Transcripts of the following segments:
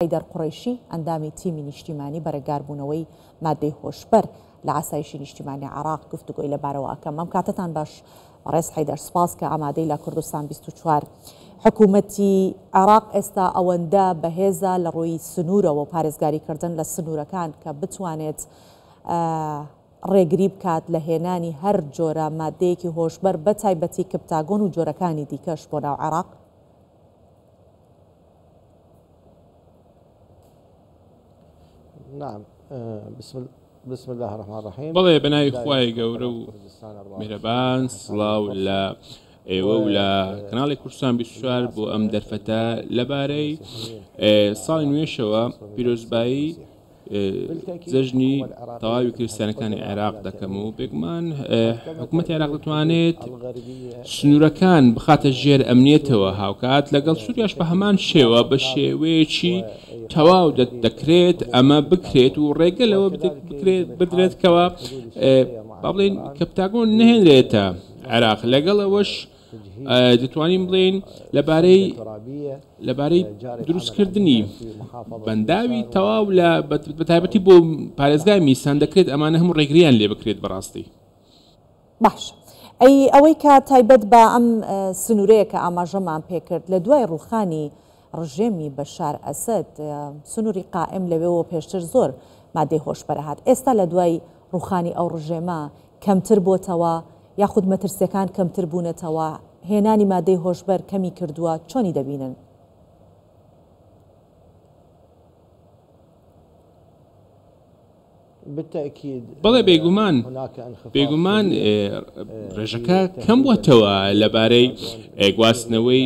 حیدەر قوڕیشی ئەندامی تیمی نیشتیمانی بەرەگاربوونەوەی مادەی هۆشبەر لە ئاسایشی نیشتیمانی عێراق گفتوگۆی لەبارەوە ئەکەم. ئەم کاتتان باش ڕێز حیدەر، سپاس کە ئامادەی لە کوردستان 24 حکوومەتی عێراق ئێستا ئەوەندە بەهێزە لە ڕووی سنوورەوە و پارێزگاریکردن لە سنوورەکان کە بتوانێت ڕێگری بکات لە هێنانی هەر جۆرە مادەیەکی هۆشبەر بە تایبەتی کپتاگۆن و جۆرەکانی دیکەش بۆ ناو عێراق. نعم بسم الله الرحمن الرحيم. بەڵێ بەناوی خوای گەورە و میهرەبان، سڵاو لە ئێوە و لە کەناڵی کوردستان 24 بۆ ئەم دەرفەتە لەبارەی ساڵی نوێشەوە پیرۆزبایی جەژنی تەواوی کریستیانەکانی عێراق دەکەم و بێگومان حکوومەتی عێراق دەتوانێت سنوورەکان بخاتە ژێر ئەمنیەتەوە هاوکات لەگەڵ سووریاش بە هەمان شێوە بە شێوەیەکی تەواو دەکرێت ئەمە بکرێت و ڕێگە لەوە بدرێتکەوە با بڵێن کەپتاگۆن نهێنرێتە عێراق. لەگەڵ ئەوەش دەتوانین بڵێن لەبارەی دروستکردنی بەنداوی تەواو لە بەتایبەتی بۆ پارێزگای میسان دەکرێت ئەمانە هەموو ڕێگریان لێ بکرێت بەڕاستی. باش ئەوەی کە تایبەت بە ئەم سنوورەیە کە ئاماژەمان پێکرد لە دوای ڕوخانی ڕژێمی بەشار ئەسەد سنووری قائم لەوێەوە پێشتر زۆر مادەی هۆشبەر هات. ئێستا لە دوای ڕوخانی ئەو ڕژێمە کەمتر بۆتەوە یاخود مەترسیەکان کەمتر بوونەتەوە، هێنانی مادەی هۆشبەر کەمی کردووە، چۆنی دەبینن؟ بەڵێ بێگومان ڕێژەکە کەم بووەتەوە لەبارەی گواستنەوەی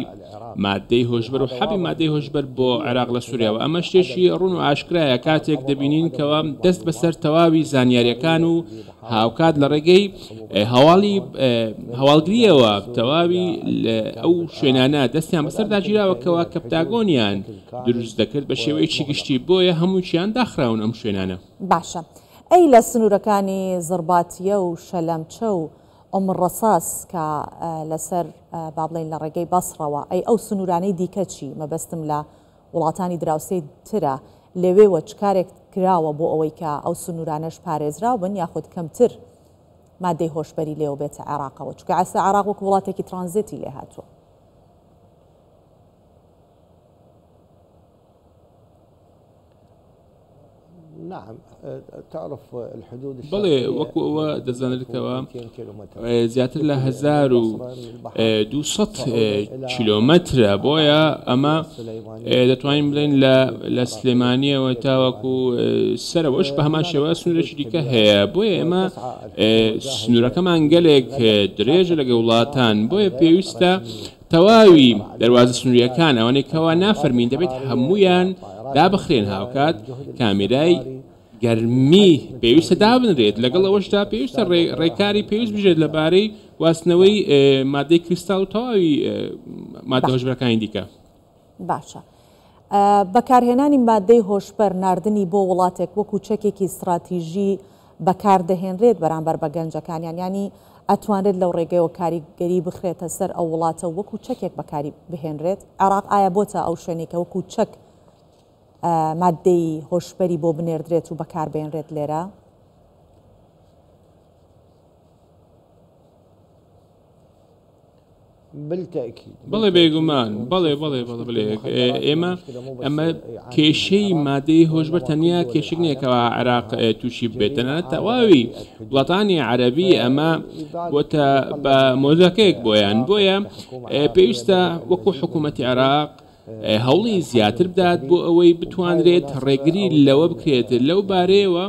مادەی هۆشبەر و حەبی مادەی هۆشبەر بۆ عێراق لە سووریاوە. ئەمە شتێکی ڕوون و ئاشکرایە کاتێک دەبینین کەەوە دەست بەسەر تەواوی زانیاریەکان و هاوکات لە ڕێگەی هەواڵگریەوە تەواوی ئەو شوێنانە دەستیان بەسەر داگیراوەکەوە کەپتاگۆنیان دروست دەکرد بە شێوەیەکی گشتی بۆیە هەمووچیان داخراون ئەم شوێنانە. باشە، ئەی لە سنوورەکانی زڕباتیە و شەلەمچە و ئۆمڕەساس کە لەسەر با بڵێن لە ڕێگەی بەسڕەوە، ئەی ئەو سنوورانەی دیکە چی؟ مەبەستم لە وڵاتانی دراوسەی ترە لەوێوە چ کارێک کراوە بۆ ئەوەی کە ئەو سنوورانەش پارێزراو بن یاخود کەمتر مادەی هۆشبەری لێوە بێتە عێراقەوە، چونکە ئێستا عێراق وەکو وڵاتێکی ترانزیتی لێ هاتووە. نعم تعرف الحدود بەڵێ وەکو ئەوە دەزانێتەوە زیاتر لە 1200 کیلۆمەترە، بۆیە ئەمە دەتوانین بڵێن لە سلێمانیەوە تاوەکو سەرەوەش بە هەمان شێوە سنوورێکی دیکە هەیە. بۆیە ئێمە سنوورەکەمان گەلێک درێژە لەگە وڵاتان، بۆیە پێویستە تەواوی دەواازە سنووریەکان ئەوانەی کەوا نافەرمین دەبێت هەمویان دابخرێن هاوکات کامێرای گەرمی پێویستە دابنرێت. لەگەڵ ئەوەشدا پێویستە ڕێکاری پێویست بژێت لەبارەی واستنەوەی مادەی کریستال و تەواوی مادە هۆشبەرەکانی دیکە. باشە، بەکارهێنانی مادەی هۆشبەر ناردنی بۆ وڵاتێک وەکو چەکێکی استراتیژی بەکاردەهێنرێت بەرامبەر بە گەنجەکانیان، ینی ئەتوانێت لەو ڕێگەیەوە کاریگەری بخرێتە سەر ئەو وڵاتە وەکو چەکێک بەکاری بهێنرێت. عێراق ئایا بۆتە ئەو شوێنێکە وەکو چەک مادەی هۆشبەری بۆ بنێردرێت و بەکاربێنرێت لێرە؟ بەڵێ بێگومان، بەڵێ ئێمە کێشەی مادەی هۆشبەر تەنیا کێشێک نییەکەوە عێراق تووشی بێتەنە تەواوی وڵاتانی عەرەبی ئەمە بۆتە بە مۆزەکەیەک بۆیە پێویستە وەکو حکوومەتی عێراق هەوڵی زیاتر بدات بۆ ئەوەی بتوانرێت ڕێگری لەوە بکرێت لەو بارەیەوە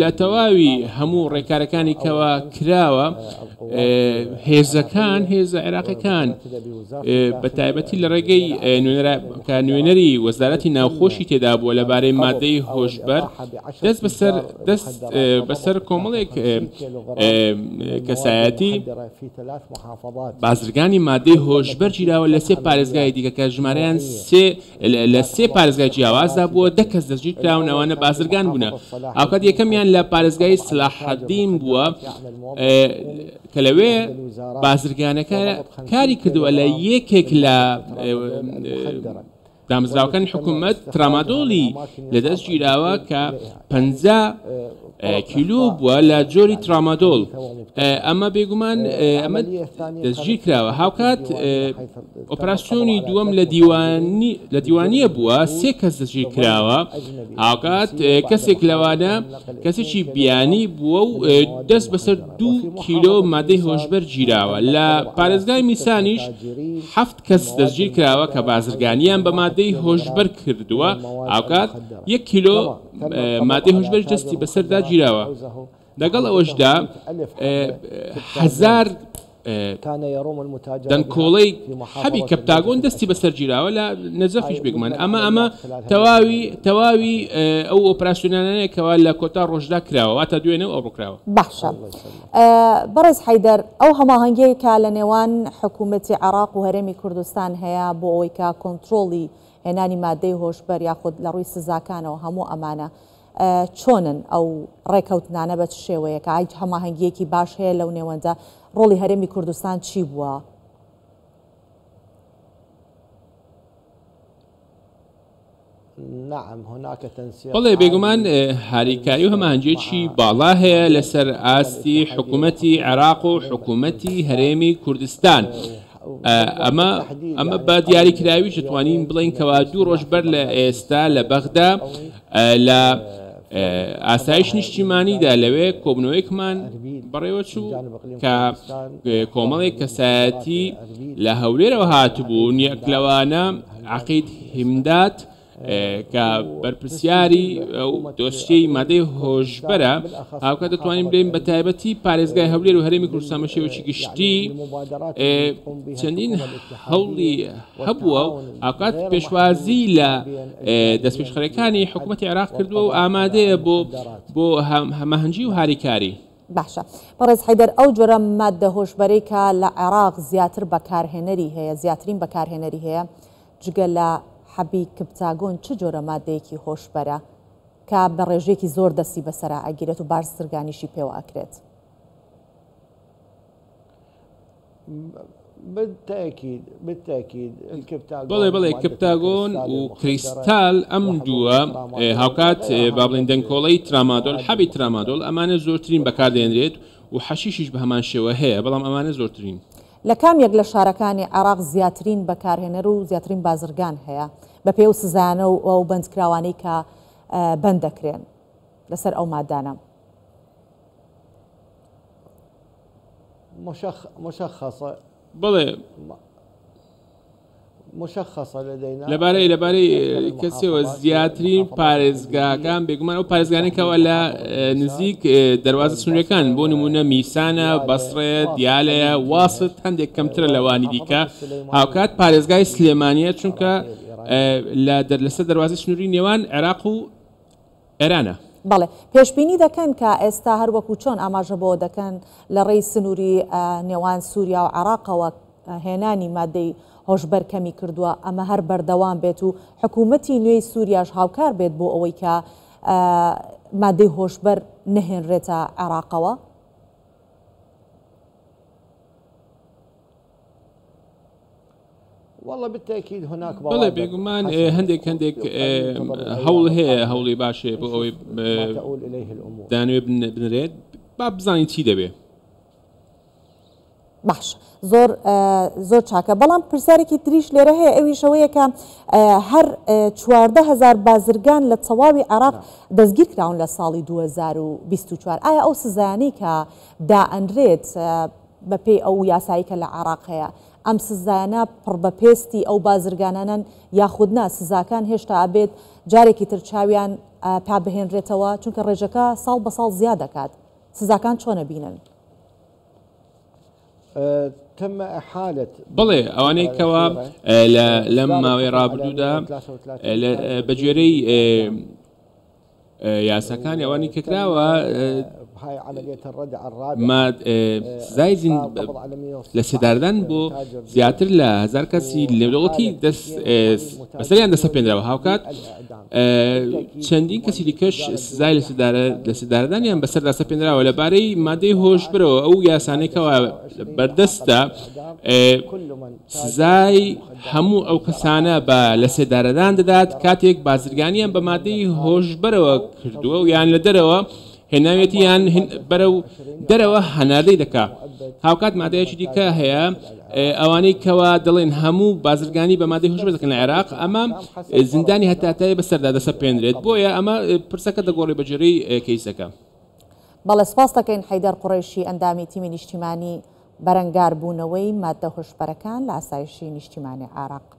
لە تەواوی هەموو ڕێکارەکانی کەوا کراوە هێزەکان هێزە عێراقیەکان بە تایبەتی لە ڕێگەی نوێنەری وەزارەتی ناوخۆشی تێدا بووە لەبارەی مادەی هۆشبەر دەست بەسەر کۆمەڵێک کەسایەتی بازرگانی مادەی هۆشبەر گیراوە لە 3 پارێزگای دیکە کە ژمارەیان لە 3 پارێزگای جیاوازدا بووە 10 کەس دەستگیر کراون ئەوانە بازرگان بوون ئاوکات یەکەمیان لە پارێزگای سلاحەدین بووە کە لەوێ بازرگانەکە کاری کردووە لە یەکێک لە دامزراوەکانی حکوومەت ترامادۆڵی لەدەست گیراوە کە 50 کیلو بووە لە جۆری ترامادۆڵ ئەمە بێگومان ئەمە دەستگیر کراوە هاوکات ئۆپراسیۆنی دووەم لە دیوانیە بووە 3 کەس دەستگیر کراوە هاوکات کەسێک لەوانە کەسێکی بیانی بووە و دەست بەسەر 2 کیلۆ مادەی هۆشبەر گیراوە لە پارێزگای میسانیش 7 کەس دەستگیر کراوە کە بازرگانیان بە مادەی هۆشبەر کردووە هاوکات 1 کیلۆ مادەی هۆشبەر دەستی بەسەردا گیراوە لەگەڵ ئەوەشدا 1000 دەنکۆڵەی حەبی کەپتاگۆن دەستی بەسەر گیراوە لە نەجەفیش بێگومان ئەمە تەواوی ئەو ئۆپراسیۆنانەیە کەوا لە کۆتا ڕۆژدا کراوە واتە دوێنێ ئەو ڕووکراوە باشە بەڕێز حەیدەر ئەو هەماهەنگەیەکە لە نێوان حکوومەتی عێراق و هەرێمی کوردستان هەیە بۆ ئەوەی کە کۆنتترۆڵی هێنانی مادەی هۆشبەر یاخود لە ڕووی سزاکانەوە هەموو ئەمانە چۆنن ئەو ڕێکەوتنانە بە شێوەیە کە ئای هەماهەنگیەکی باش هەیە لەو نێوەندا ڕۆڵی هەرێمی کوردستان چی بووە؟ بەڵێ بێگومان هاریکاری و هەماهەنگێکی باڵا هەیە لەسەر ئاستی حکوومەتی عێراق و حکوومەتی هەرێمی کوردستان ئەمە بە دیاریکراوی دەتوانین بڵین کەوا 2 ڕۆژ بەر لە ئێستا لە بەغدا لە ئاسایش نیشتیمانیدا لەوێ کۆبنەوەیەکمان بەڕێوە چوو کە کۆمەڵێک کەسایەتی لە هەولێرەوە هاتبوون یەک لەوانە عەقید هیمدات کە بەرپرسیاری دۆسیەی مادەی هۆشبەرە هاوکات دەتوانین بڵێین بە تایبەتی پارێزگای هەولێر و هەرێمی کوردستان بە شێوەیەکی گشتی چەندین هەوڵی هەبووە و هاوکات پێشوازی لە دەستپێشخەرەکانی حکوومەتی عێراق کردووە و ئامادەیە بۆ هەماهەنگی و هاریکاری باشە بەڕێز حەیدەر ئەو جۆرە مادە هۆشبەرەی کە لە عێراق زیاتر بەکارهێنەری هەیە زیاترین بەکارهێنەری هەیە جگە لە حەبی کەپتاگۆن چ جۆرە مادەیەکی هۆشبەرە کە بە ڕێژێکی زۆر دەستی بەسەرا ئەگیرێت و بارزترگانیشی پێوە ئەکرێت بڵێ کەپتاگۆن و کریستال ئەم دووە هاوکات با بڵێن دەنکۆڵەی ترامادۆل حەبی ترامادۆل ئەمانە زۆرترین بەکاردێنرێت و حەشیشیش بە هەمان شێوە هەیە بەڵام ئەمانە زۆرترین لە کامێک لە شارەکانی عێراق زیاترین بەکارهێنەر و زیاترین بازرگان هەیە بە پێ و سزانە و ئەو بەندکراوانەی کە بەند دەکرێن لەسەر ئەو مادانە بڵێ لەبارەی کەسێەوە زیاترین پارێزگاکان بێگومان ئەو پارێزگانێکەوە لە نزیک دەواازە سنوورەکان بۆ نمونە میسانە بەسڕێ دیالەیە واست هەندێک کەمترە لەوانی دیکە هاوکات پارێزگای سلێمانیە چونکە لەسەر دەواازی سنووری نێوان عێراق و ئێرانە بەڵێ پێشبینی دەکەن کە ئێستا هەروەکو چۆن ئاماژە بۆ دەکەن لە ڕێی سنووری نێوان سووریا و عێراقەوە هێنانی مادەی هۆشبەر کەمی کردووە ئەمە هەر بەردەوام بێت و حکوومەتی نوێی سووریاش هاوکار بێت بۆ ئەوەی کە مادەی هۆشبەر نەهێنرێتە عێراقەوە بەڵێ بێگومان هەندێک هەوڵ هەیە هەوڵی باشێ بۆ ئەوەی دانوێ بنرێت با بزانین چی دەبێت باش زۆر چاکە بەڵام پرسیارێکی تریش لێرە هەیە ئەویشەوەیە کە هەر 14,000 بازرگان لە تەواوی عێراق دەستگیر کراون لە ساڵی 2024 ئایا ئەو سزایانەی کە دائەنرێت بە پێی ئەو یاسایی کە لە عێراق هەیە ئەم سزایانە پڕ بە پێستی ئەو بازرگانانن یاخودنا سزاکان هێشتا ئەبێت جارێکی تر چاویان پا بهێنرێتەوە چونکە ڕێژەکە ساڵ بە ساڵ زیاد دەکات سزاکان چۆنە بینن؟ بڵێ ئەوانەی کەوا لەم ماوەی ڕابردوودا بە گوێرەی یاساکانی ئەوانی کەکراوە بهاي عملية الردع الرابعة ما زايزين قبض على 160 لسداردن بو زیاتر لە 1000 کەسی لەوڵەتی دەست بەسەریان دەستە پێێنراوە هاوکات چەندین کەسی دیکەش سزای لە سداردانیان بەسەر دەستە پێێنراوە لەبارەی مادەی هۆشبرەوە ئەو یاسانێکەوە بەردەستە سزای هەموو ئەو کەسانە بە لە سێدارەدان دەدات کاتێک بازرگانیان بە مادەی هۆشبەرەوە کردووە و یان لە دەرەوە هێناوێتیان بەرەو دەرەوە هەناردەی دەکا هاوکات مادەیەکی دیکە هەیە ئەوانەی کەوا دەڵێن هەموو بازرگانی بە مادەی هۆشبەر دەکەن لە عێراق ئەمە زیندانی هەتاتای بەسەردا دەسە پێێنرێت بۆیە ئەمە پرسەکە دەگۆڕی بەجێرەی کەیسەکە. بەڵێ سپاس دەکەین حەیدەر قوڕیشی ئەندامی تیمی نیشتیمانی بەرەنگار بوونەوەی مادە هۆشبەرەکان لە ئاسایشی نیشتیمانی عێراق.